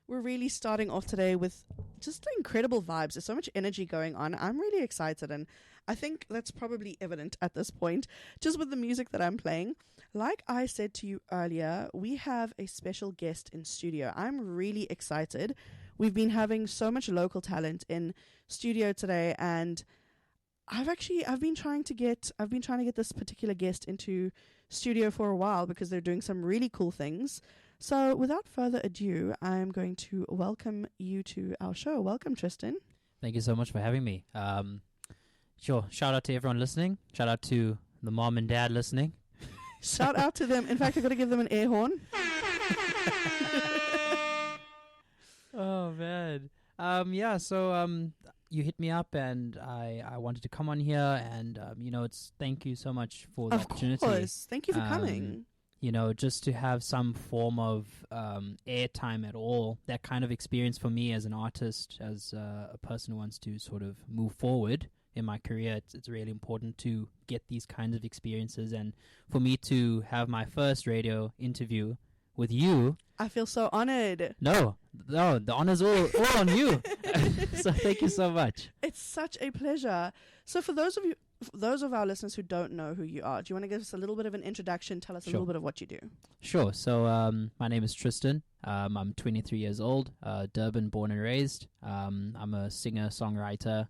We're really starting off today with just incredible vibes. There's so much energy going on. I'm really excited, and I think that's probably evident at this point, just with the music that I'm playing. Like I said to you earlier, we have a special guest in studio. I'm really excited. We've been having so much local talent in studio today, and I've been trying to get this particular guest into studio for a while because they're doing some really cool things. So without further ado, I'm going to welcome you to our show. Welcome, Tristan. Thank you so much for having me. Sure. Shout out to everyone listening. Shout out to the mom and dad listening. Shout out to them. In fact, I've got to give them an air horn. Oh, man. So you hit me up, and I wanted to come on here, and, thank you so much for the opportunity. Of course. Thank you for coming. Just to have some form of airtime at all, that kind of experience for me as an artist, as a person who wants to sort of move forward in my career, it's really important to get these kinds of experiences. And for me to have my first radio interview with you, I feel so honored. No, the honor's all on you. So thank you so much. It's such a pleasure. So for those of our listeners who don't know who you are, do you want to give us a little bit of an introduction? Tell us a little bit of what you do. Sure. So my name is Tristan. I'm 23 years old, Durban born and raised. I'm a singer, songwriter,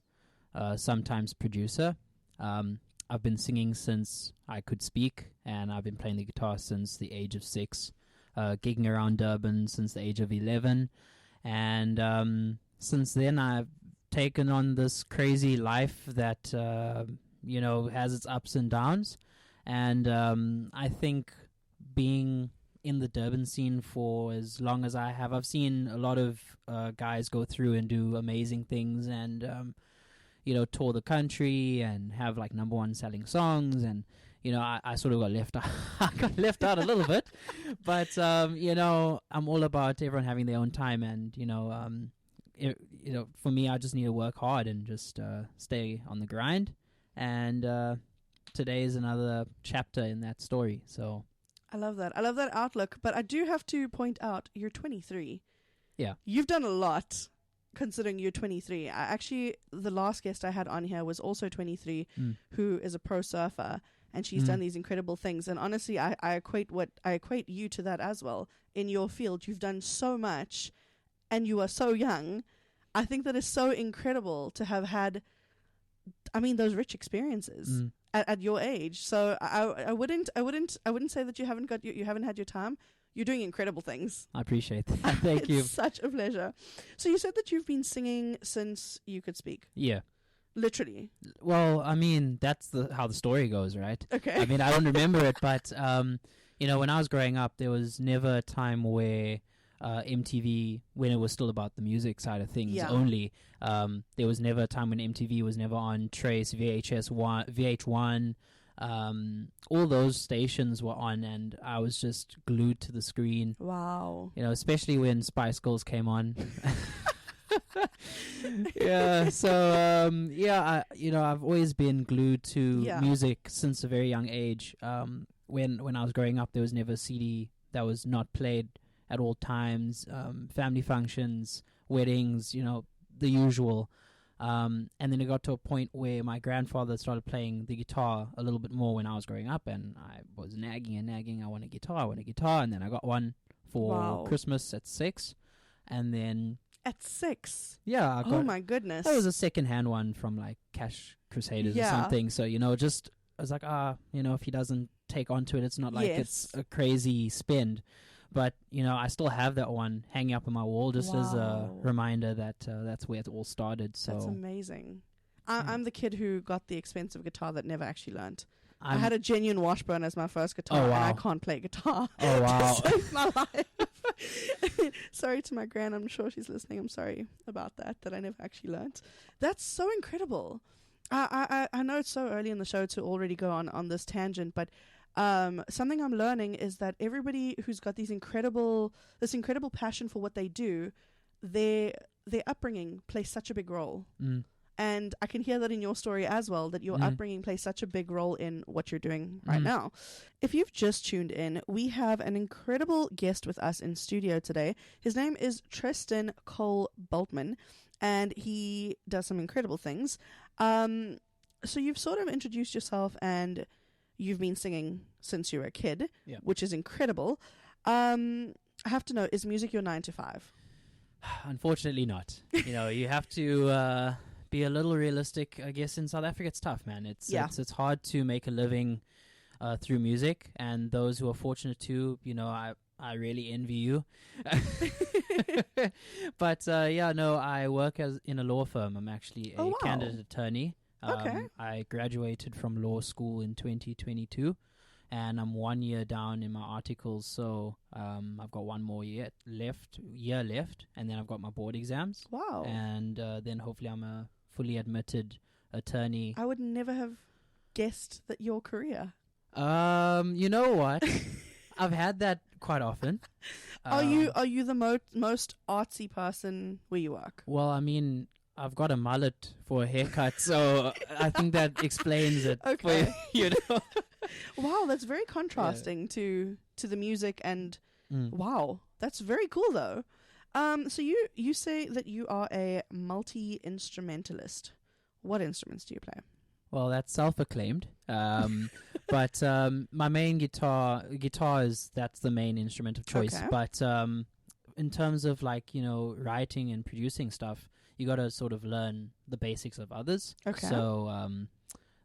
sometimes producer. I've been singing since I could speak, and I've been playing the guitar since the age of 6, gigging around Durban since the age of 11. And since then, I've taken on this crazy life that has its ups and downs, and I think being in the Durban scene for as long as I have, I've seen a lot of guys go through and do amazing things, and tour the country and have like #1 selling songs, and I sort of got left out. I got left out a little bit, but I'm all about everyone having their own time, and for me, I just need to work hard and just stay on the grind. And today is another chapter in that story. So I love that. I love that outlook. But I do have to point out, you're 23. Yeah. You've done a lot considering you're 23. The last guest I had on here was also 23, who is a pro surfer, and she's done these incredible things. And honestly, I equate you to that as well. In your field, you've done so much, and you are so young. I think that is so incredible to have had, those rich experiences at your age. So I wouldn't say that you haven't had your time. You're doing incredible things. I appreciate that. Thank you. It's such a pleasure. So you said that you've been singing since you could speak. Yeah. Literally. Well, that's how the story goes, right? Okay. I don't remember it, but when I was growing up, there was never a time where MTV, when it was still about the music side of things only, there was never a time when MTV was never on Trace, VH1, all those stations were on, and I was just glued to the screen. Wow. Especially when Spice Girls came on. Yeah. So I've always been glued to music since a very young age. When I was growing up, there was never a CD that was not played at all times. Family functions, weddings, the usual. And then it got to a point where my grandfather started playing the guitar a little bit more when I was growing up, and I was nagging. I want a guitar, and then I got one for Christmas at 6, and then at 6, yeah, oh my goodness, that was a second-hand one from like Cash Crusaders or something. So just I was like, if he doesn't take onto it, it's not like it's a crazy spend. But, I still have that one hanging up on my wall just as a reminder that that's where it all started. So that's amazing. I'm the kid who got the expensive guitar that never actually learnt. I had a genuine Washburn as my first guitar, and I can't play guitar. Oh, wow. To save my life. Sorry to my gran. I'm sure she's listening. I'm sorry about that I never actually learnt. That's so incredible. I know it's so early in the show to already go on this tangent, but something I'm learning is that everybody who's got this incredible passion for what they do, their upbringing plays such a big role. And I can hear that in your story as well, that your upbringing plays such a big role in what you're doing right now. If you've just tuned in, we have an incredible guest with us in studio today. His name is Tristan BOLTMAN, and he does some incredible things. So you've sort of introduced yourself, and you've been singing since you were a kid, which is incredible. I have to know, is music your 9 to 5? Unfortunately not. You have to be a little realistic. I guess in South Africa it's tough, man. It's hard to make a living through music, and those who are fortunate to, I really envy you. But I work in a law firm. I'm actually a candidate attorney. I graduated from law school in 2022, and I'm 1 year down in my articles, so I've got one more year left, and then I've got my board exams. Wow. And then hopefully I'm a fully admitted attorney. I would never have guessed that your career. You know what? I've had that quite often. Are you the most artsy person where you work? Well, I mean, I've got a mullet for a haircut, so I think that explains it. Okay. For, Wow, that's very contrasting to the music, and wow, that's very cool though. So you say that you are a multi-instrumentalist. What instruments do you play? Well, that's self-acclaimed. But my main guitar that's the main instrument of choice. Okay. But in terms of writing and producing stuff, you got to sort of learn the basics of others. Okay. So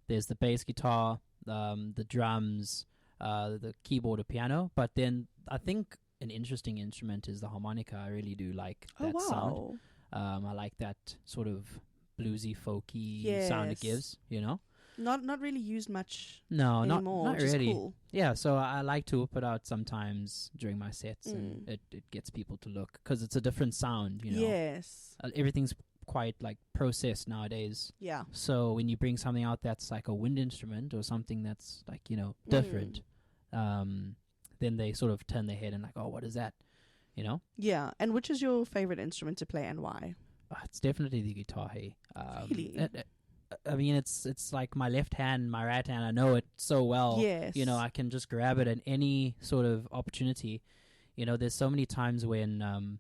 there's the bass guitar, the drums, the keyboard or piano. But then I think an interesting instrument is the harmonica. I really do like that sound. I like that sort of bluesy, folky sound it gives, Not really used much anymore, not really. Cool. Yeah, so I like to whip it out sometimes during my sets, and it gets people to look, because it's a different sound, Yes. Everything's quite processed nowadays. Yeah. So when you bring something out that's like a wind instrument or something that's different, then they sort of turn their head and oh, what is that? Yeah. And which is your favorite instrument to play, and why? It's definitely the guitar. Hey. Really? I mean, it's like my left hand, my right hand. I know it so well. Yes. I can just grab it at any sort of opportunity. There's so many times when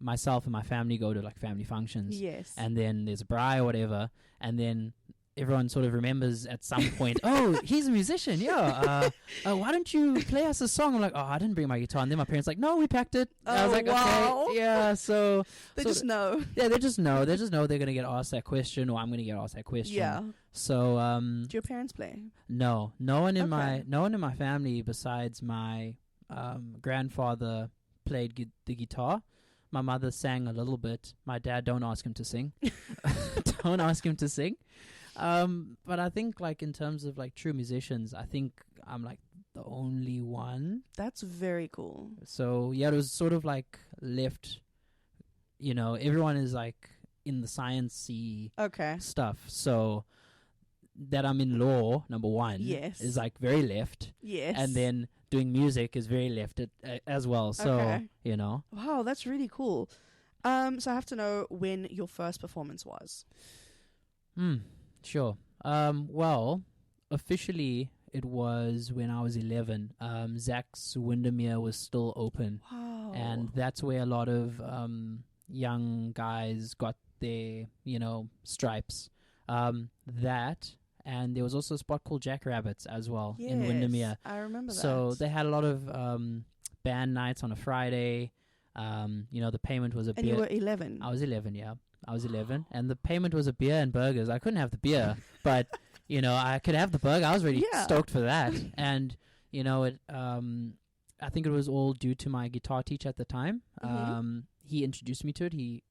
myself and my family go to family functions. Yes. And then there's a braai or whatever, and then everyone sort of remembers at some point, oh, he's a musician, yeah. Why don't you play us a song? I'm like, oh, I didn't bring my guitar. And then my parents like, no, we packed it. I was like, wow. Okay, yeah. So they just know. Yeah, they just know. They just know they're gonna get asked that question, or I'm gonna get asked that question. Yeah. So do your parents play? No one in my family besides my grandfather played the guitar. My mother sang a little bit. My dad, don't ask him to sing. Don't ask him to sing. But I think in terms of true musicians, I think I'm the only one. That's very cool. So yeah, it was sort of left, everyone is in the sciencey stuff. So that I'm in law, number one, is very left. Yes. And then doing music is very left as well. So, Wow, that's really cool. So I have to know when your first performance was. Sure. Well, officially it was when I was 11. Zach's Windermere was still open. Wow. And that's where a lot of young guys got their, stripes. That, and there was also a spot called Jackrabbits as well in Windermere. I remember that. So they had a lot of band nights on a Friday. The payment was a beer. And you were 11? I was 11, yeah. I was 11, and the payment was a beer and burgers. I couldn't have the beer, but, I could have the burger. I was really stoked for that. And, I think it was all due to my guitar teacher at the time. He introduced me to it.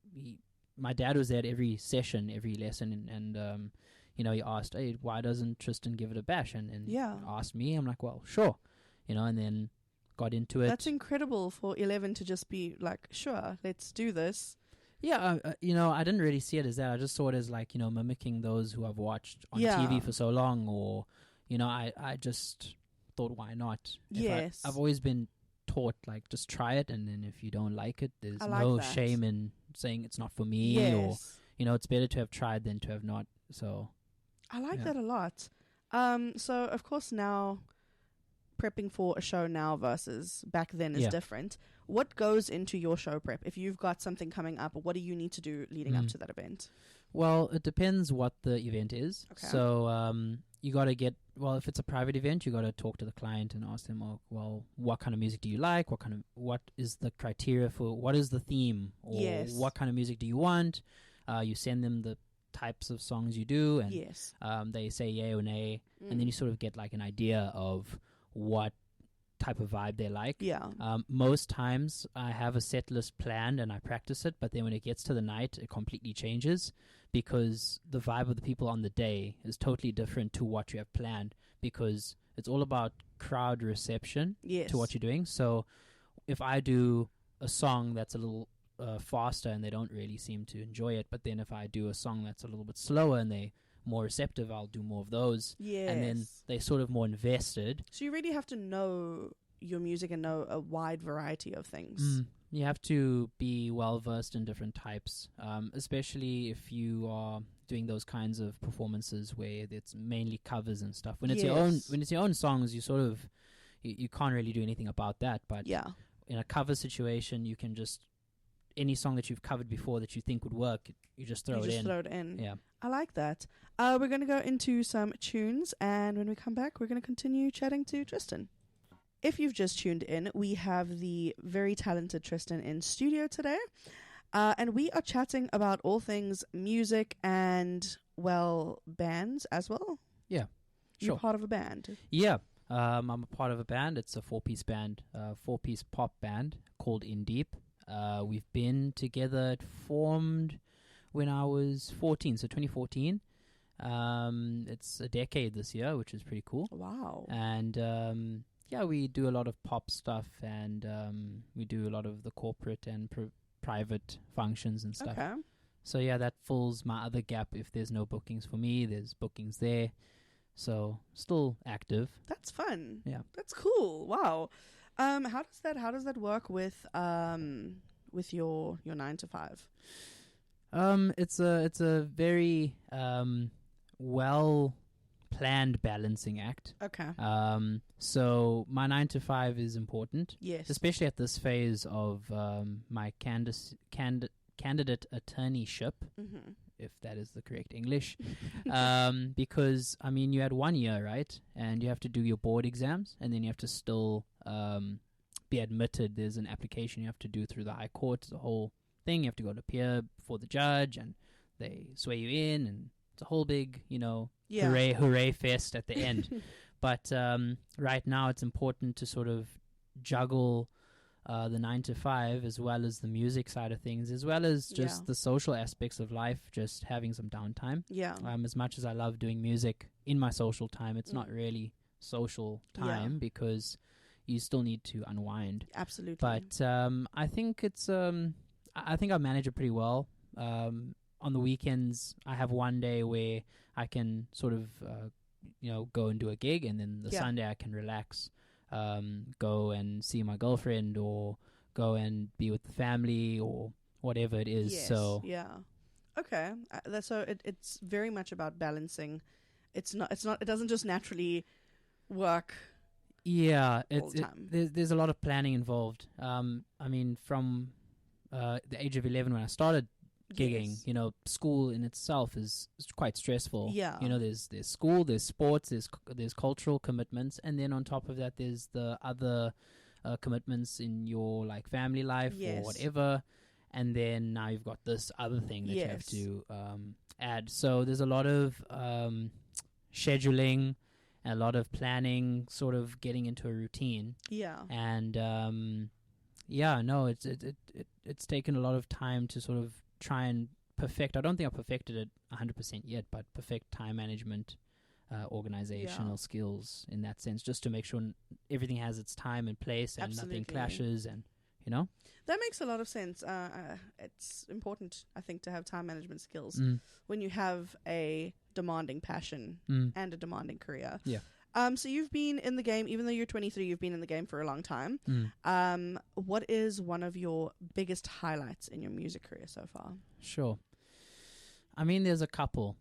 My dad was there at every session, every lesson, and he asked, hey, why doesn't Tristan give it a bash? And asked me. I'm like, well, sure. And then got into it. That's incredible for 11 to just be like, sure, let's do this. Yeah, I didn't really see it as that. I just saw it as mimicking those who I've watched on TV for so long, or, I just thought, why not? Yes. I've always been taught, just try it, and then if you don't like it, there's no shame in saying it's not for me, or, it's better to have tried than to have not. So I like yeah. that a lot. So of course now prepping for a show now versus back then is Yeah. different. What goes into your show prep? If you've got something coming up, what do you need to do leading up to that event? Well, it depends what the event is. Okay. So you got to if it's a private event, you got to talk to the client and ask them, well, what kind of music do you like? What is the criteria for, what is the theme? Or Yes. what kind of music do you want? You send them the types of songs you do, and Yes. they say yay or nay, and then you sort of get like an idea of what type of vibe they like. Yeah. Most times I have a set list planned and I practice it, but then when it gets to the night, it completely changes because the vibe of the people on the day is totally different to what you have planned, because it's all about crowd reception Yes. to what you're doing. So if I do a song that's a little faster and they don't really seem to enjoy it, but then if I do a song that's a little bit slower and they more receptive, I'll do more of those. Yes. And then they're sort of more invested. So you really have to know your music and know a wide variety of things. You have to be well versed in different types, especially if you are doing those kinds of performances where it's mainly covers and stuff. When it's your own songs, you sort of you can't really do anything about that. But Yeah. in a cover situation, you can just any song that you've covered before that you think would work, you just throw it in. Yeah. I like that. We're going to go into some tunes, and when we come back, we're going to continue chatting to Tristan. If you've just tuned in, we have the very talented Tristan in studio today, and we are chatting about all things music and, well, bands as well. Yeah, sure. You're part of a band. Yeah, I'm a part of a band. It's a 4-piece band, 4-piece pop band called In Deep. We've been together. It formed when I was 14, so 2014. It's a decade this year, which is pretty cool. Wow. And yeah, we do a lot of pop stuff, and we do a lot of the corporate and private functions and stuff. Okay. So yeah, that fills my other gap. If there's no bookings for me, there's bookings there. So still active. That's fun. Yeah. That's cool. Wow. How does that work with your 9 to 5? It's a very well planned balancing act. Okay. So my 9 to 5 is important. Yes. Especially at this phase of my candidate attorneyship, if that is the correct English. Because, I mean, you had 1 year, right? And you have to do your board exams, and then you have to still be admitted. There's an application you have to do through the High Court, the whole thing. You have to go to appear before the judge, and they swear you in, and it's a whole big, hooray fest at the end. But right now it's important to sort of juggle the 9 to 5 as well as the music side of things, as well as just the social aspects of life, just having some downtime. Yeah. As much as I love doing music in my social time, it's not really social time because you still need to unwind. Absolutely. But I think it's I think I manage it pretty well. On the weekends, I have one day where I can sort of go and do a gig, and then the Sunday I can relax, go and see my girlfriend, or go and be with the family, or whatever it is. Yes. So yeah. Okay. It's very much about balancing. It doesn't just naturally work. Yeah, all the time. There's a lot of planning involved. I mean, from the age of 11 when I started gigging, school in itself is quite stressful. Yeah. There's school, there's sports, there's cultural commitments, and then on top of that, there's the other commitments in your like family life or whatever. And then now you've got this other thing that you have to add. So there's a lot of scheduling, a lot of planning, sort of getting into a routine. Yeah. And it's taken a lot of time to sort of try and perfect. I don't think I perfected it 100% yet, but perfect time management, organizational skills in that sense, just to make sure everything has its time and place and nothing clashes, and that makes a lot of sense. It's important, I think, to have time management skills when you have a demanding passion and a demanding career. Yeah. So you've been in the game, even though you're 23, you've been in the game for a long time. What is one of your biggest highlights in your music career so far? Sure. I mean, there's a couple.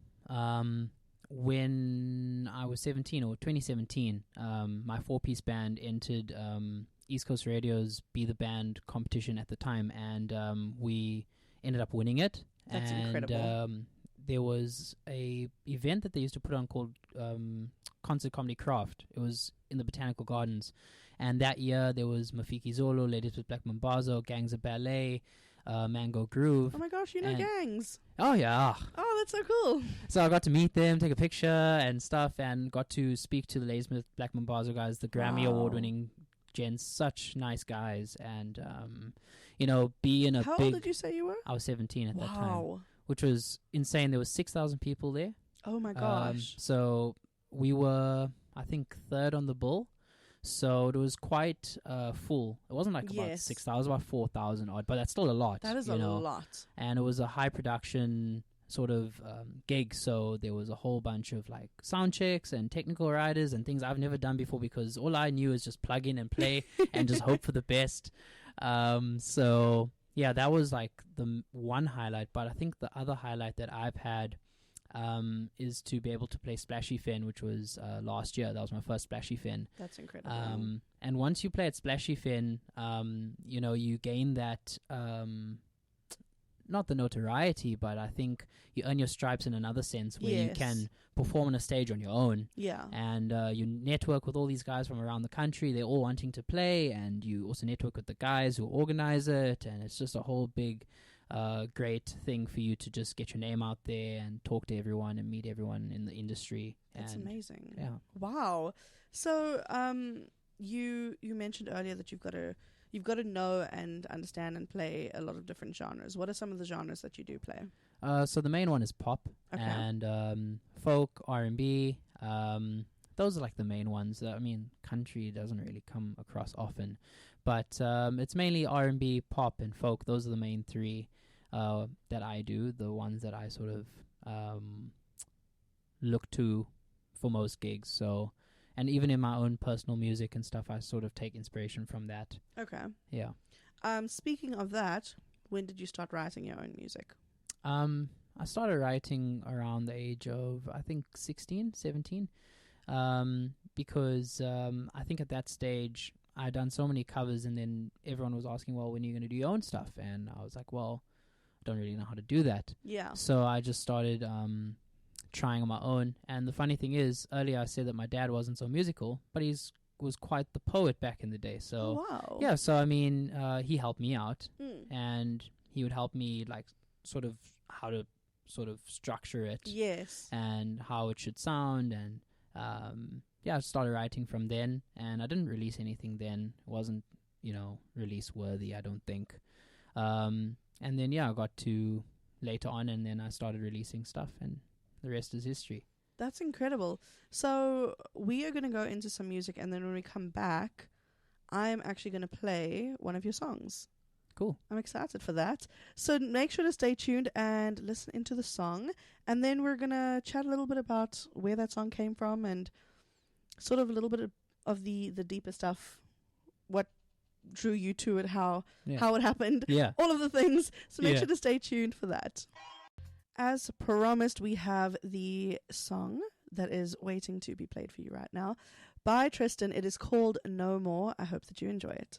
When I was 17, or 2017, my 4-piece band entered East Coast Radio's Be the Band competition at the time, and we ended up winning it. That's and, incredible. There was a event that they used to put on called Concert Comedy Craft. It was in the Botanical Gardens. And that year, there was Mafiki Zolo, Ladies with Black Mambazo, Gangs of Ballet, Mango Groove. Oh my gosh, you know Gangs. Oh, yeah. Oh, that's so cool. So I got to meet them, take a picture and stuff, and got to speak to the Ladies with Black Mambazo guys, the Grammy Award-winning gents, such nice guys. And, be in a How big... old did you say you were? I was 17 at that time. Wow. Which was insane. There was 6,000 people there. Oh my gosh. So we were, I think, third on the bill. So it was quite full. It wasn't like about 6,000, about 4,000 odd, but that's still a lot. That is a lot. And it was a high production sort of gig. So there was a whole bunch of like sound checks and technical writers and things I've never done before, because all I knew is just plug in and play and just hope for the best. So yeah, that was like the one highlight. But I think the other highlight that I've had is to be able to play Splashy Fen, which was last year. That was my first Splashy Fen. That's incredible. And once you play at Splashy Fen, you gain that, not the notoriety, but I think you earn your stripes in another sense, where you can perform on a stage on your own. Yeah. And you network with all these guys from around the country. They're all wanting to play, and you also network with the guys who organize it, and it's just a whole big great thing for you to just get your name out there and talk to everyone and meet everyone in the industry. That's amazing. Yeah. Wow. So you mentioned earlier that you've got to know and understand and play a lot of different genres. What are some of the genres that you do play? So the main one is pop and folk, R&B. Those are like the main ones. I mean, country doesn't really come across often, but it's mainly R&B, pop, and folk. Those are the main three that I do, the ones that I sort of look to for most gigs. So, and even in my own personal music and stuff, I sort of take inspiration from that. Okay. Yeah. Speaking of that, when did you start writing your own music? I started writing around the age of, I think, 16, 17, because I think at that stage I'd done so many covers, and then everyone was asking, well, when are you going to do your own stuff? And I was like, well, I don't really know how to do that. Yeah. So I just started trying on my own. And the funny thing is, earlier I said that my dad wasn't so musical, but was quite the poet back in the day. So yeah, so I mean, he helped me out, and he would help me like sort of how to sort of structure it, and how it should sound, and I started writing from then, and I didn't release anything then. It wasn't, release worthy, I don't think. And then I got to later on, and then I started releasing stuff, and the rest is history. That's incredible. So we are going to go into some music, and then when we come back, I'm actually going to play one of your songs. Cool. I'm excited for that. So make sure to stay tuned and listen into the song, and then we're going to chat a little bit about where that song came from and sort of a little bit of the deeper stuff, what drew you to it, how it happened, all of the things. So make sure to stay tuned for that. As promised, we have the song that is waiting to be played for you right now by Tristan. It is called No More. I hope that you enjoy it.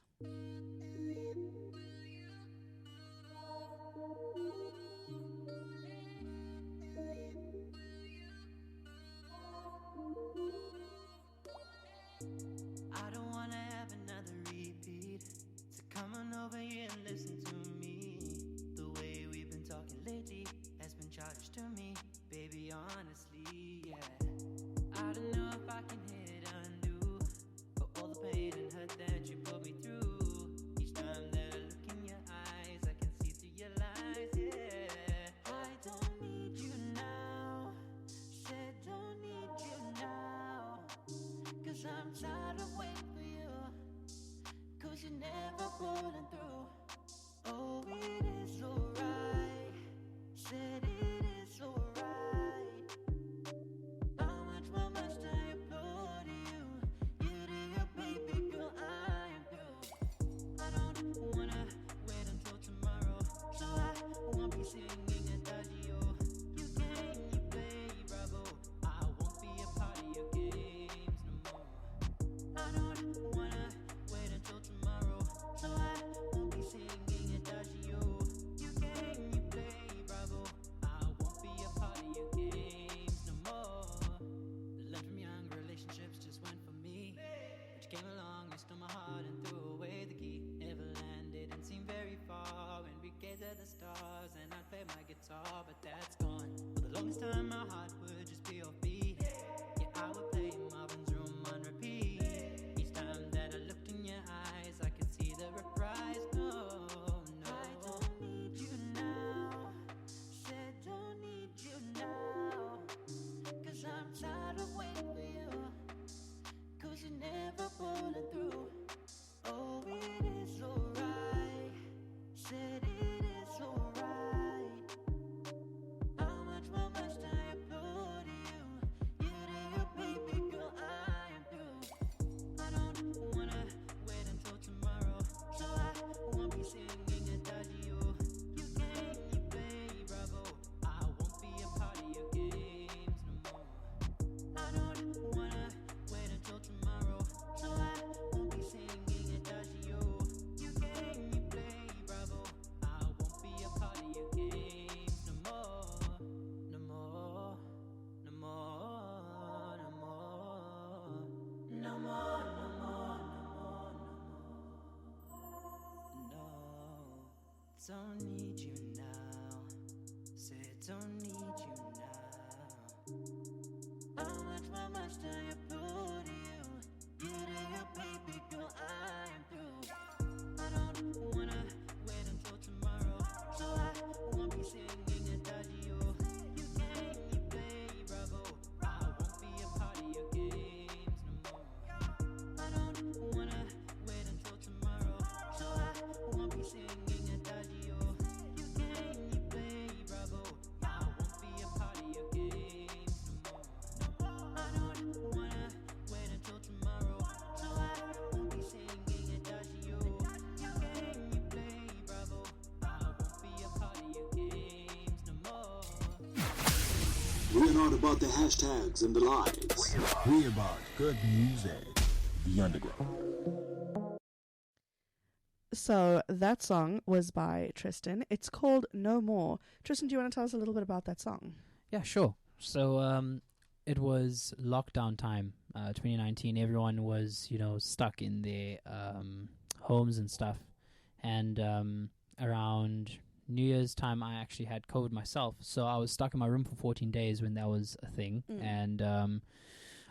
I don't wanna have another repeat, so come on over here and listen to me. The way we've been talking lately has been charged to me, baby, honestly, I don't know if I can hit undo for all the pain and hurt that you put me through. Each time that I look in your eyes, I can see through your lies, I don't need you now, said don't need you now, 'cause I'm tired of waiting for you, 'cause you're never pulling through. Oh, it is alright, said it is alright. How much more must I implore to you? You do your baby girl, I am through. I don't wanna wait until tomorrow, so I won't be singing adagio. You stars and I'd play my guitar, but that's gone. For the longest time my heart would just be offbeat. Yeah, I would play Marvin's Room on repeat. Each time that I looked in your eyes, I could see the reprise. No, no, I don't need you now. Said don't need you now. Cause I'm tired of waiting for you. Cause you're never pulling through. Oh, it is alright. Said it is alright. How much more must I applaud you? You do your baby girl, I am through. I don't wanna wait until tomorrow, so I won't be singing Adagio. You game, you play, bravo. I won't be a part of your games no more. I don't wanna wait until tomorrow, so I won't be singing Adagio. You game, you play, bravo. I won't be a part of your games no more. No more, no more, no more. No more, no more, no more, no more. No, don't need you now. Said don't need you now. How much more must I applaud you? You do your baby girl, I am through. I don't wanna wait until tomorrow, so I won't be singing Adagio. You game, you play, bravo. I won't be a part of your games no more. I don't wanna wait until tomorrow, so I won't be singing Adagio. You game, you play, bravo. I won't be a part of your games no more. I don't wanna wait until tomorrow, so I won't be singing Adagio. You game, you play, bravo. I won't be a part of your games no more. We're not about the hashtags and the lies. We about good music. The Underground. So that song was by Tristan. It's called No More. Tristan, do you want to tell us a little bit about that song? Yeah, sure. So it was lockdown time, 2019. Everyone was, stuck in their homes and stuff. And around New Year's time, I actually had COVID myself. So I was stuck in my room for 14 days when that was a thing. And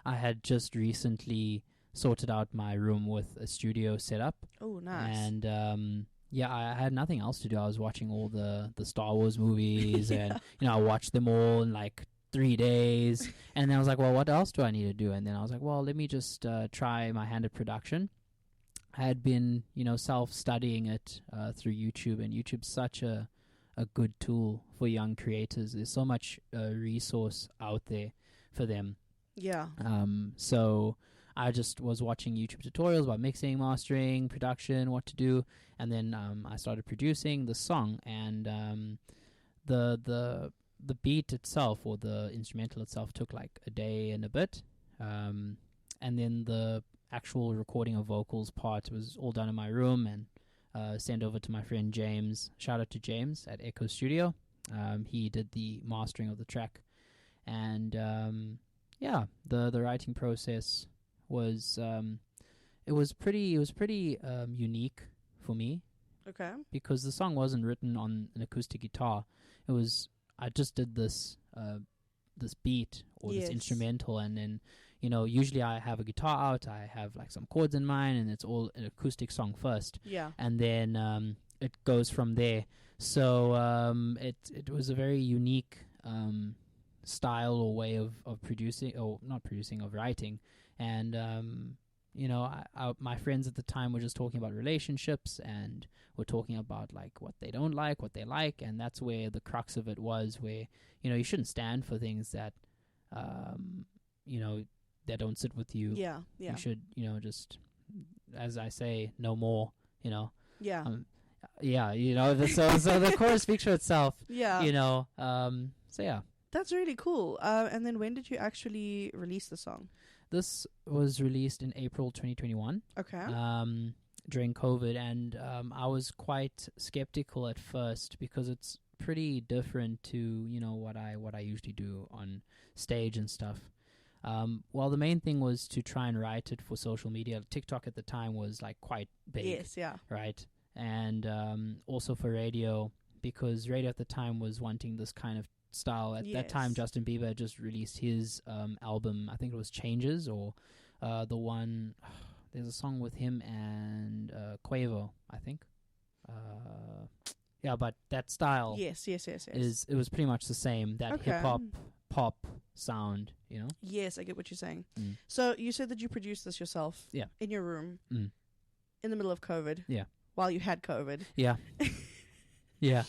I had just recently sorted out my room with a studio set up. Oh, nice. And yeah, I had nothing else to do. I was watching all the Star Wars movies and, I watched them all in like 3 days. And then I was like, well, what else do I need to do? And then I was like, well, let me just try my hand at production. I had been, self-studying it through YouTube, and YouTube's such a good tool for young creators. There's so much resource out there for them. Yeah. So I just was watching YouTube tutorials about mixing, mastering, production, what to do, and then I started producing the song. And the beat itself, or the instrumental itself, took like a day and a bit, and then the actual recording of vocals part was all done in my room and sent over to my friend James. Shout out to James at Echo Studio. He did the mastering of the track, and yeah, the writing process was pretty unique for me, Okay. because the song wasn't written on an acoustic guitar. I just did this beat, or Yes. this instrumental, and then usually I have a guitar out, I have like some chords in mind, and it's all an acoustic song first, Yeah. and then it goes from there. So it was a very unique style or way of producing, or not producing, of writing. And my friends at the time were just talking about relationships, and were talking about like what they don't like, what they like, and that's where the crux of it was, where you shouldn't stand for things that that don't sit with you. Yeah. Yeah. You should just, as I say, no more. Yeah. Yeah, so the chorus speaks for itself. Yeah. So yeah. That's really cool. And then when did you actually release the song? This was released in April 2021. Okay. During COVID, and I was quite skeptical at first, because it's pretty different to what I usually do on stage and stuff. Well, the main thing was to try and write it for social media. TikTok at the time was like quite big. Yes. Yeah. Right? And also for radio, because radio at the time was wanting this kind of style. At that time, Yes. Justin Bieber just released his album. I think it was Changes, or the one. There's a song with him and Quavo, I think. Yeah, but that style Yes. it was pretty much the same. That Okay. hip hop pop sound, Yes, I get what you're saying. Mm. So you said that you produced this yourself. Yeah. In your room. Mm. In the middle of COVID. Yeah. While you had COVID. Yeah. Yeah.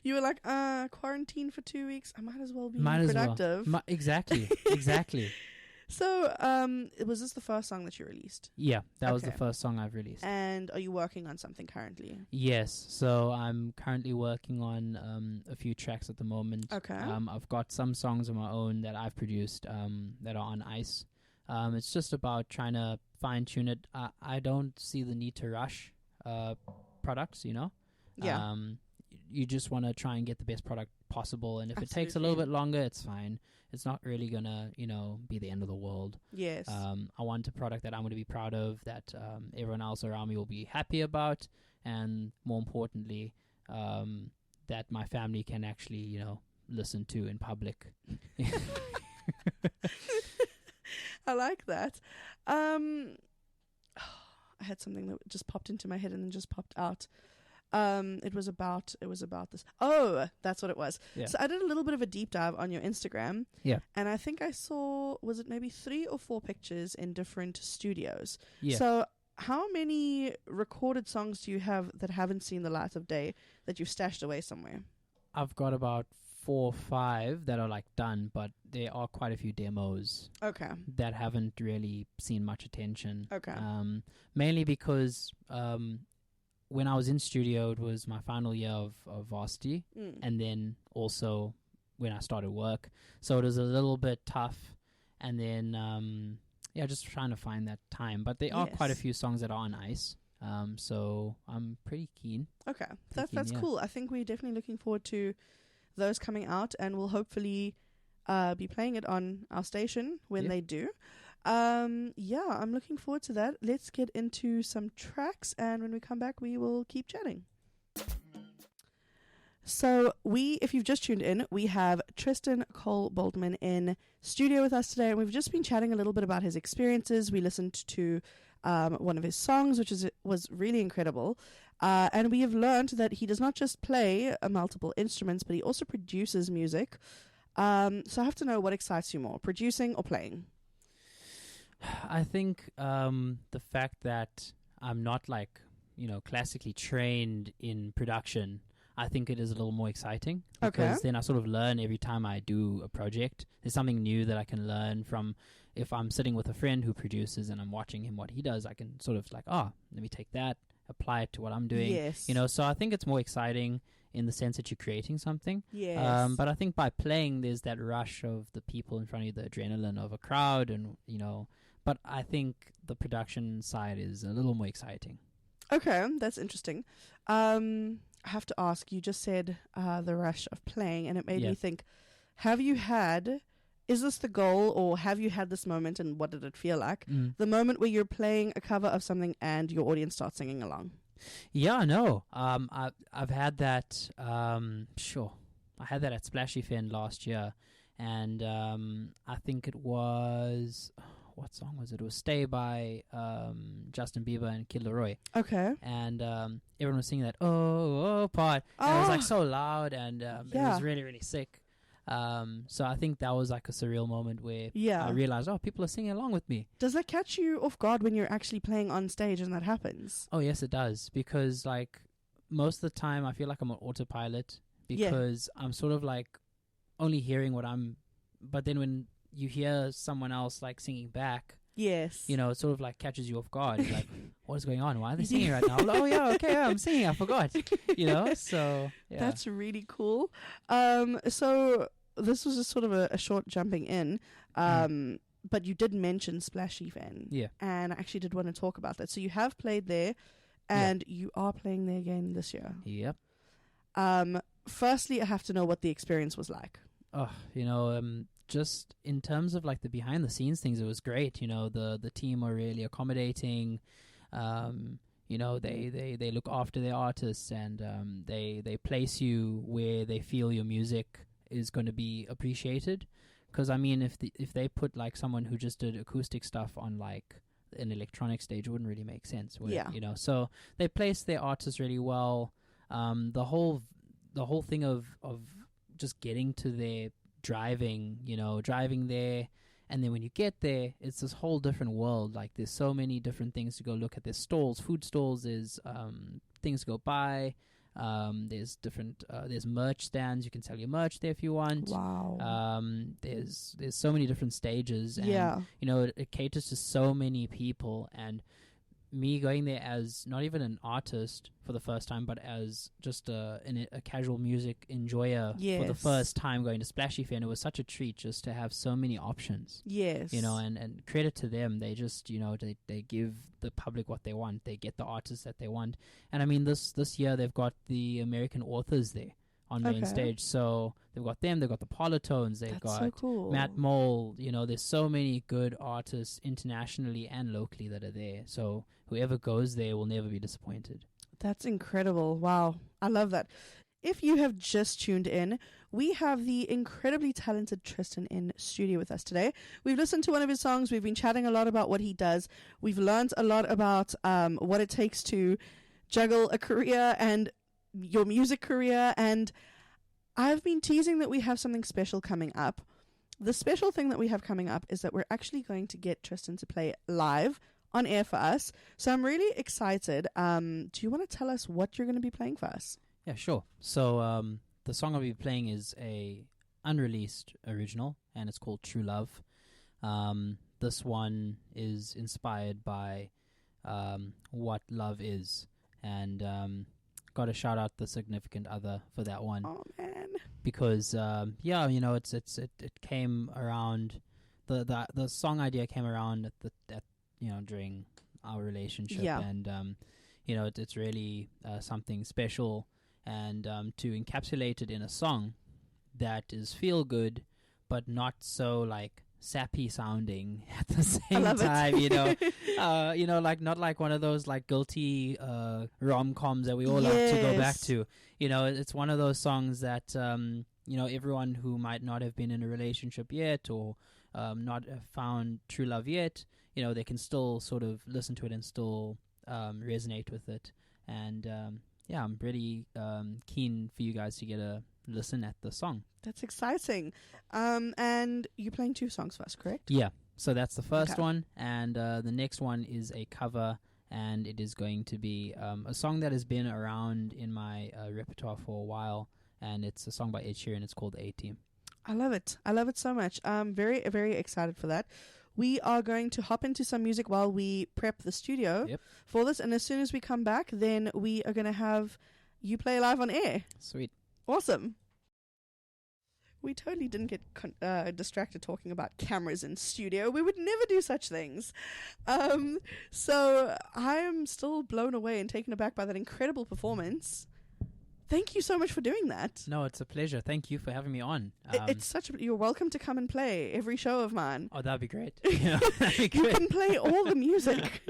You were like, quarantine for 2 weeks. I might as well be Might as well. productive. Exactly. Exactly. So, was this the first song that you released? Yeah, that was the Okay. first song I've released. And are you working on something currently? Yes, so I'm currently working on a few tracks at the moment. Okay. I've got some songs of my own that I've produced that are on ice. It's just about trying to fine-tune it. I don't see the need to rush products, Yeah. You just want to try and get the best product possible, and if it takes a little Absolutely. bit longer, it's fine. It's not really gonna, be the end of the world. Yes. I want a product that I'm going to be proud of, that everyone else around me will be happy about, and more importantly, that my family can actually, listen to in public. I like that. I had something that just popped into my head and then just popped out. It was about this. Oh, that's what it was. Yeah. So I did a little bit of a deep dive on your Instagram. Yeah. And I think I saw, was it maybe 3 or 4 pictures in different studios? Yeah. So how many recorded songs do you have that haven't seen the light of day that you've stashed away somewhere? I've got about 4 or 5 that are done, but there are quite a few demos Okay. that haven't really seen much attention. Okay. Mainly because when I was in studio, it was my final year of varsity, and then also when I started work. So it was a little bit tough. And then, just trying to find that time. But there are quite a Yes. few songs that are on ice. So I'm pretty keen. Okay. That's yeah. cool. I think we're definitely looking forward to those coming out, and we'll hopefully be playing it on our station when Yeah. they do. I'm looking forward to that. Let's get into some tracks, and when we come back, we will keep chatting. So if you've just tuned in, we have Tristan BOLTMAN in studio with us today, and we've just been chatting a little bit about his experiences. We listened to one of his songs, which was really incredible. And we have learned that he does not just play multiple instruments, but he also produces music. So I have to know, what excites you more, producing or playing? I think the fact that I'm not classically trained in production, I think it is a little more exciting, because then I sort of learn every time I do a project. There's something new that I can learn from. If I'm sitting with a friend who produces and I'm watching him what he does, I can sort of let me take that, apply it to what I'm doing. Yes. So I think it's more exciting in the sense that you're creating something. Yes. But I think by playing, there's that rush of the people in front of you, the adrenaline of a crowd, and but I think the production side is a little more exciting. Okay, that's interesting. I have to ask, you just said the rush of playing, and it made me think, is this the goal, or have you had this moment, and what did it feel like? The moment where you're playing a cover of something and your audience starts singing along. Yeah, no. I've had that, sure. I had that at Splashy Fen last year, and I think it was... What song was it? It was Stay by Justin Bieber and Kid Laroi. Okay. And everyone was singing that oh part. And it was so loud, and it was really, really sick. So I think that was a surreal moment where I realized, people are singing along with me. Does that catch you off guard when you're actually playing on stage and that happens? Oh, yes, it does. Because most of the time I feel like I'm on autopilot, because I'm sort of only hearing what I'm... But then when you hear someone else singing back, yes, it sort of catches you off guard. You're what is going on? Why are they singing right now? Oh yeah, okay, yeah, I'm singing. I forgot. So yeah. That's really cool. So this was just sort of a short jumping in. But you did mention Splashy Fen. Yeah. And I actually did want to talk about that. So you have played there, and you are playing there again this year. Yep. Firstly, I have to know what the experience was like. Oh, just in terms of the behind the scenes things, it was great. The team are really accommodating. they look after their artists, and they place you where they feel your music is going to be appreciated. Because I mean, if they put like someone who just did acoustic stuff on like an electronic stage, it wouldn't really make sense, would it? So they place their artists really well. The whole thing of just getting to their driving there, and then when you get there, it's this whole different world. Like there's so many different things to go look at. There's stalls, food stalls, there's things to go buy. There's different there's merch stands. You can sell your merch there if you want. Wow. There's so many different stages, and it caters to so many people. And me going there as not even an artist for the first time, but as just a casual music enjoyer for the first time going to Splashy Fair, and it was such a treat just to have so many options. Yes. And credit to them. They just, they give the public what they want. They get the artists that they want. And I mean, this year they've got the American authors there on main stage. So they've got them, they've got the Polytones, they've got so cool. Matt Mole. There's so many good artists internationally and locally that are there. So whoever goes there will never be disappointed. That's incredible. Wow. I love that. If you have just tuned in, we have the incredibly talented Tristan in studio with us today. We've listened to one of his songs. We've been chatting a lot about what he does. We've learned a lot about what it takes to juggle a career and your music career. And I've been teasing that we have something special coming up. The special thing that we have coming up is that we're actually going to get Tristan to play live on air for us. So I'm really excited. Do you want to tell us what you're going to be playing for us? Yeah, sure. So the song I'll be playing is a unreleased original, and it's called True Love. This one is inspired by what love is, and got to shout out the significant other for that one. Oh man! Because it came around, the song idea came around at during our relationship, and it's really something special. And to encapsulate it in a song that is feel good, but not so like sappy sounding at the same time, like not like one of those like guilty rom-coms that we all like to go back to. It's one of those songs that everyone who might not have been in a relationship yet, or not have found true love yet, they can still sort of listen to it and still resonate with it. And I'm really keen for you guys to get a listen at the song. That's exciting. And you're playing 2 songs for us, correct? Yeah. So that's the first one. And the next one is a cover, and it is going to be a song that has been around in my repertoire for a while. And it's a song by Ed Sheeran. It's called A-Team. I love it. I love it so much. I'm very, very excited for that. We are going to hop into some music while we prep the studio for this. And as soon as we come back, then we are going to have you play live on air. Sweet. Awesome. We totally didn't get distracted talking about cameras in studio. We would never do such things. So I am still blown away and taken aback by that incredible performance. Thank you so much for doing that. No, it's a pleasure. Thank you for having me on. You're welcome to come and play every show of mine. Oh, that'd be great. That'd be You can play all the music.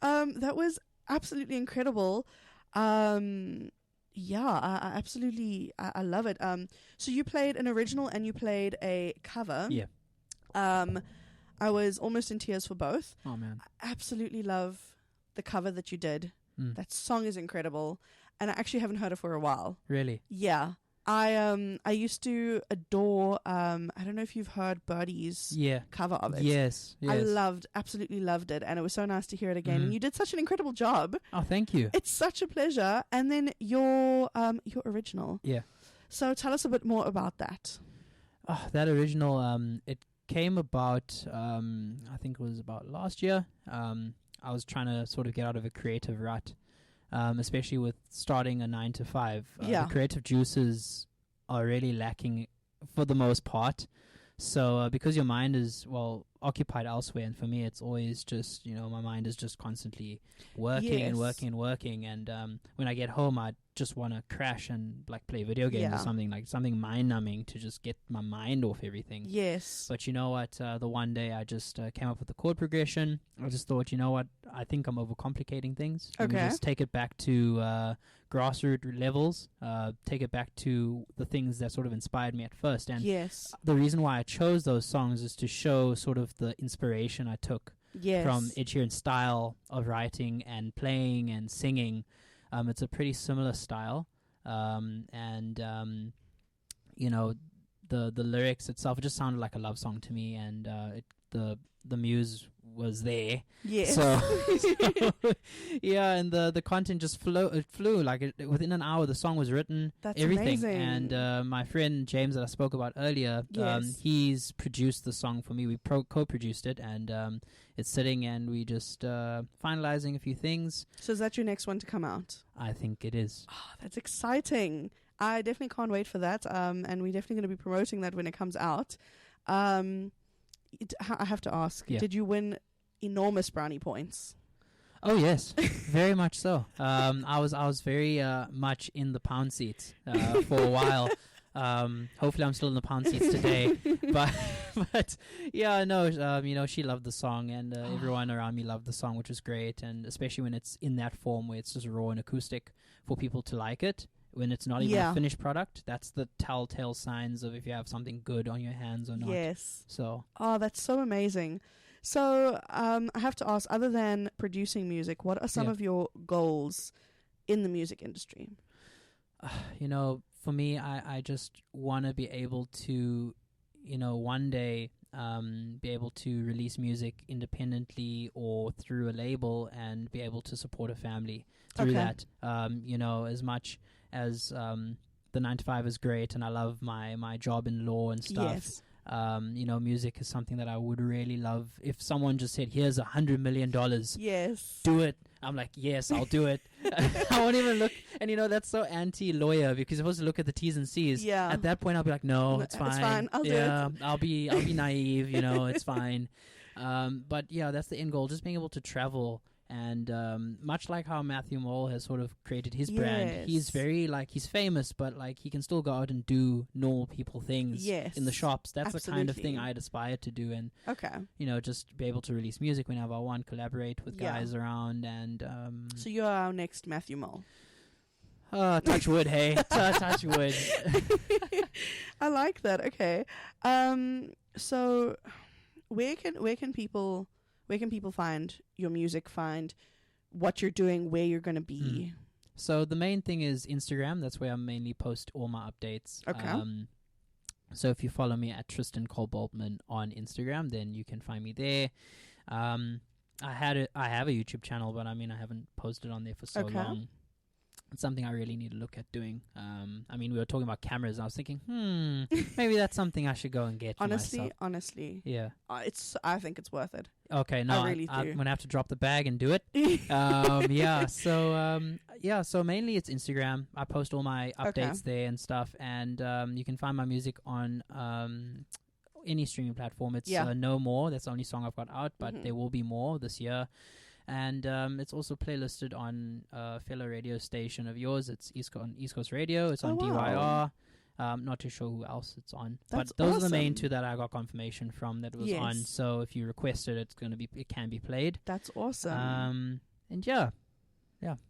That was absolutely incredible. I absolutely, I love it. So you played an original and you played a cover. Yeah. I was almost in tears for both. Oh man. I absolutely love the cover that you did. That song is incredible. And I actually haven't heard it for a while. Really? Yeah. I used to adore, I don't know if you've heard Birdie's cover of it. Yes. I absolutely loved it. And it was so nice to hear it again. And you did such an incredible job. Oh, thank you. It's such a pleasure. And then your original. Yeah. So tell us a bit more about that. Oh, that original, it came about, I think it was about last year. I was trying to sort of get out of a creative rut. Especially with starting a 9 to 5. The creative juices are really lacking for the most part. So because your mind is, occupied elsewhere, and for me it's always just, my mind is just constantly working and working and working, and when I get home I just want to crash and like play video games or something, like something mind numbing to just get my mind off everything. Yes. But you know what, the one day I just came up with the chord progression. I just thought, you know what, I think I'm overcomplicating things. Let me just take it back to grassroots levels, take it back to the things that sort of inspired me at first. And the reason why I chose those songs is to show sort of the inspiration I took from Ed Sheeran's style of writing and playing and singing. It's a pretty similar style, and the lyrics itself, it just sounded like a love song to me, and the muse was there. Yes. So yeah, and the content just flew like within an hour. The song was written, That's everything, amazing. and my friend James that I spoke about earlier, he's produced the song for me. We co-produced it, and it's sitting, and we just finalizing a few things. So is that your next one to come out? I think it is. Oh, that's exciting. I definitely can't wait for that. And we're definitely going to be promoting that when it comes out. I have to ask, did you win enormous brownie points? Oh yes, very much so. I was very much in the pound seats for a while. Hopefully I'm still in the pound seats today, but yeah, no, she loved the song, and everyone around me loved the song, which was great. And especially when it's in that form where it's just raw and acoustic, for people to like it. When it's not even a finished product, that's the telltale signs of if you have something good on your hands or not. Yes. So. Oh, that's so amazing. So I have to ask, other than producing music, what are some of your goals in the music industry? For me, I just want to be able to, one day be able to release music independently or through a label and be able to support a family through that. As much as the 9-to-5 is great, and I love my job in law and stuff. Yes. Music is something that I would really love. If someone just said, "Here's $100 million, yes, do it," I'm like, "Yes, I'll do it." I won't even look. And that's so anti-lawyer, because you're supposed to look at the T's and C's. Yeah. At that point, I'll be like, "No, it's fine. It's fine. I'll do it." I'll be naive. It's fine. But yeah, that's the end goal. Just being able to travel. And much like how Matthew Mole has sort of created his brand, he's very he's famous, but he can still go out and do normal people things in the shops. That's the kind of thing I'd aspire to do, and just be able to release music whenever I want, collaborate with guys around, and so you're our next Matthew Mole. Touch wood, hey, touch wood. I like that. Okay, so where can people find your music, find what you're doing, where you're going to be? So the main thing is Instagram. That's where I mainly post all my updates. Okay. So if you follow me at Tristan BOLTMAN on Instagram, then you can find me there. I have a YouTube channel, but I haven't posted on there for so long. It's something I really need to look at doing. We were talking about cameras, and I was thinking, maybe that's something I should go and get. Honestly, yeah. I think it's worth it. Okay, no, I really do. I'm gonna have to drop the bag and do it. So mainly it's Instagram. I post all my updates there and stuff, and you can find my music on any streaming platform. It's No More. That's the only song I've got out, but there will be more this year. And it's also playlisted on a fellow radio station of yours. It's East Coast Radio. It's on DYR. Not too sure who else it's on. That's but those awesome. are the main two that I got confirmation from that it was on. So if you request it, it can be played. That's awesome. And yeah.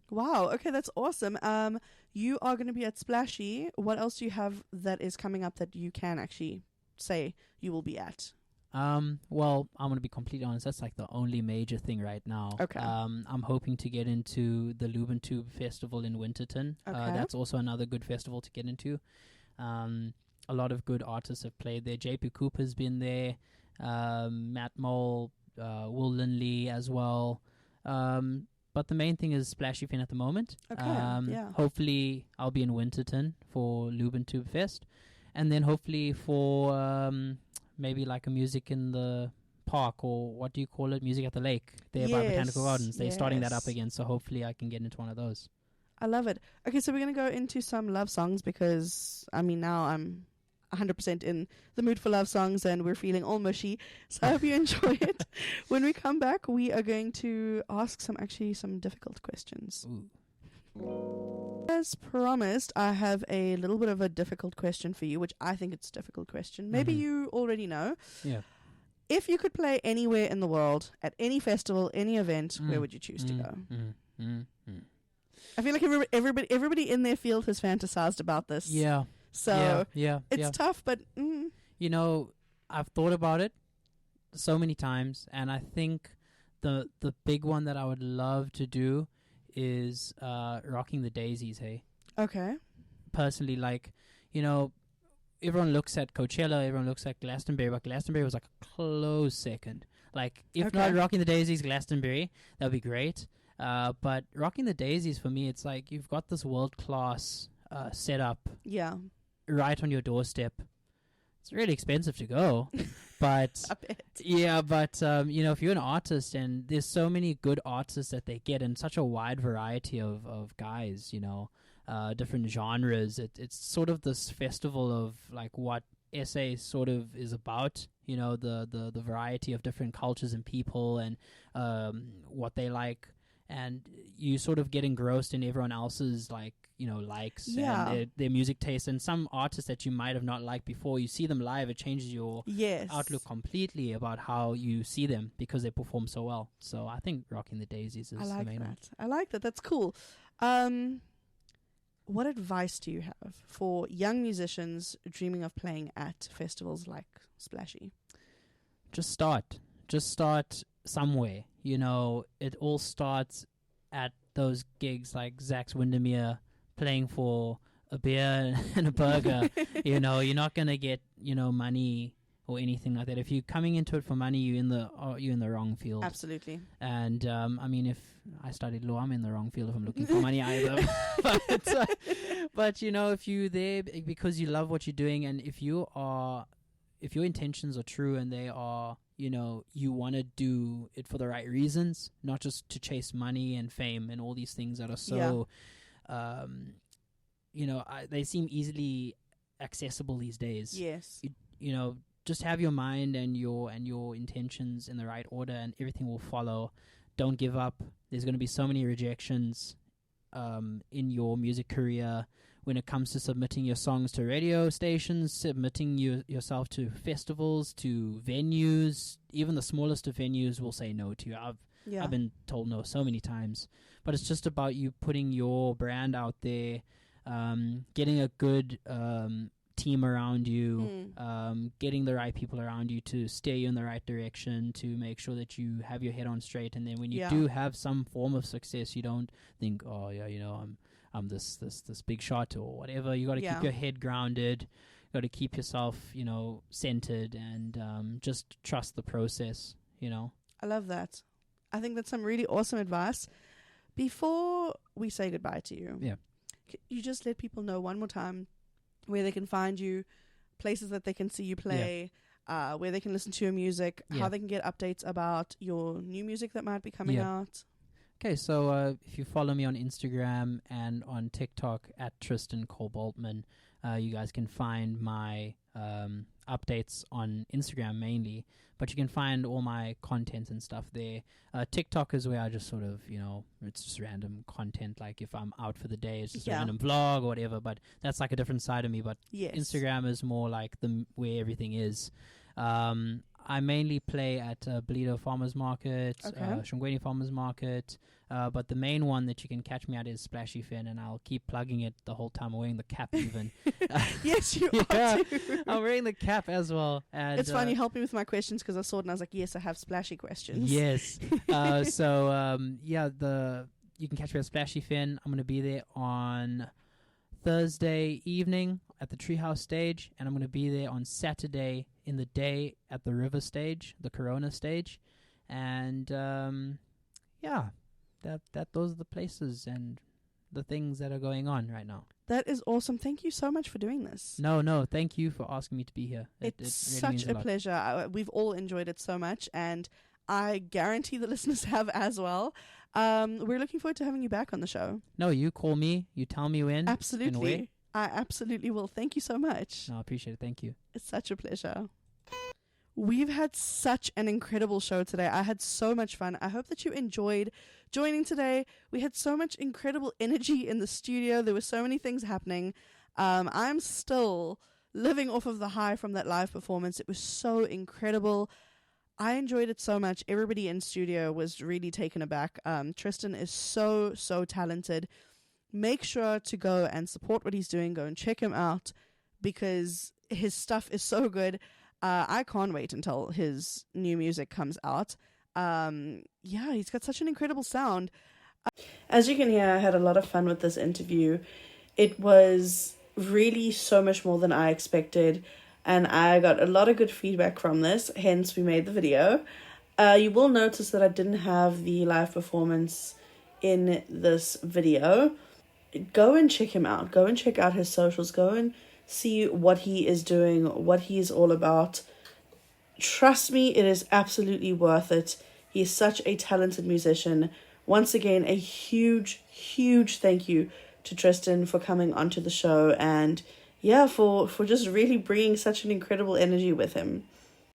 Wow. Okay, that's awesome. You are going to be at Splashy. What else do you have that is coming up that you can actually say you will be at? Well, I'm going to be completely honest. That's the only major thing right now. Okay. I'm hoping to get into the Lubentube Festival in Winterton. Okay. That's also another good festival to get into. A lot of good artists have played there. JP Cooper's been there. Matt Mole, Will Lindley as well. But the main thing is Splashy Fin at the moment. Okay. Hopefully I'll be in Winterton for Lubentube Fest. And then hopefully for maybe a music in the park, or what do you call it? Music at the lake there by Botanical Gardens. They're starting that up again, so hopefully I can get into one of those. I love it. Okay, so we're going to go into some love songs because, now 100% in the mood for love songs and we're feeling all mushy. So I hope you enjoy it. When we come back, we are going to ask some difficult questions. Ooh. As promised, I have a little bit of a difficult question for you, which I think it's a difficult question. Maybe you already know. Yeah. If you could play anywhere in the world, at any festival, any event, where would you choose to go? I feel like everybody in their field has fantasized about this. Yeah. So it's tough, but you know, I've thought about it so many times, and I think the big one that I would love to do is Rocking the Daisies. Hey, okay. Personally, like, you know, everyone looks at Coachella, everyone looks at Glastonbury, but Glastonbury was like a close second. Like, if not Rocking the Daisies, Glastonbury, that'd be great. But Rocking the Daisies, for me, it's like you've got this world-class setup right on your doorstep. It's really expensive to go, but you know, if you're an artist, and there's so many good artists that they get, and such a wide variety of guys, you know, different genres. It's sort of this festival of like what SA sort of is about, you know, the variety of different cultures and people, and what they like, and you sort of get engrossed in everyone else's, like, you know, likes and their music taste. And some artists that you might have not liked before, you see them live, it changes your outlook completely about how you see them, because they perform so well. So I think Rocking the Daisies is the main one. I like that. That's cool. What advice do you have for young musicians dreaming of playing at festivals like Splashy? Just start somewhere. You know, it all starts at those gigs like Zach's Windermere, playing for a beer and a burger. You know, you're not gonna get, you know, money or anything like that. If you're coming into it for money, you're in the wrong field. Absolutely. And I mean, if I studied law, I'm in the wrong field if I'm looking for money either. But you know, if you're there because you love what you're doing, and if your intentions are true, and they are, you know, you want to do it for the right reasons, not just to chase money and fame and all these things that are so, you know, they seem easily accessible these days. Yes. You know, just have your mind and your intentions in the right order, and everything will follow. Don't give up. There's going to be so many rejections in your music career when it comes to submitting your songs to radio stations, submitting yourself to festivals, to venues. Even the smallest of venues will say no to you. I've been told no so many times. But it's just about you putting your brand out there, getting a good team around you, getting the right people around you to steer you in the right direction, to make sure that you have your head on straight. And then when you do have some form of success, you don't think, oh yeah, you know, I'm this big shot or whatever. You got to keep your head grounded. You got to keep yourself, you know, centered, and just trust the process. You know. I love that. I think that's some really awesome advice. Before we say goodbye to you, you just let people know one more time where they can find you, places that they can see you play, where they can listen to your music, how they can get updates about your new music that might be coming out. Okay, so if you follow me on Instagram and on TikTok at Tristan BOLTMAN, you guys can find my updates on Instagram mainly, but you can find all my content and stuff there. TikTok is where I just sort of, you know, it's just random content. Like if I'm out for the day, it's just a random vlog or whatever, but that's like a different side of me. But Instagram is more like where everything is. I mainly play at Bolido Farmers Market, Shongweni Farmers Market, but the main one that you can catch me at is Splashy Fin, and I'll keep plugging it the whole time. I'm wearing the cap even. Yes, you are too. I'm wearing the cap as well. And it's funny, help me with my questions, because I saw it and I was like, yes, I have Splashy questions. Yes. You can catch me at Splashy Fin. I'm going to be there on Thursday evening at the Treehouse stage, and I'm going to be there on Saturday in the day at the River stage, the Corona stage, and those are the places and the things that are going on right now. That is awesome. Thank you so much for doing this. No, thank you for asking me to be here. It's really such a pleasure. We've all enjoyed it so much, and I guarantee the listeners have as well. We're looking forward to having you back on the show. No, you call me. You tell me when. Absolutely. I absolutely will. Thank you so much. No, I appreciate it. Thank you. It's such a pleasure. We've had such an incredible show today. I had so much fun. I hope that you enjoyed joining today. We had so much incredible energy in the studio. There were so many things happening. I'm still living off of the high from that live performance. It was so incredible. I enjoyed it so much. Everybody in studio was really taken aback. Tristan is so talented. Make sure to go and support what he's doing. Go and check him out because his stuff is so good. I can't wait until his new music comes out. He's got such an incredible sound. As you can hear, I had a lot of fun with this interview. It was really so much more than I expected, and I got a lot of good feedback from this, hence we made the video. You will notice that I didn't have the live performance in this video. Go and check him out. Go and check out his socials. Go and see what he is doing, what he is all about. Trust me, it is absolutely worth it. He is such a talented musician. Once again, a huge thank you to Tristan for coming onto the show and for just really bringing such an incredible energy with him.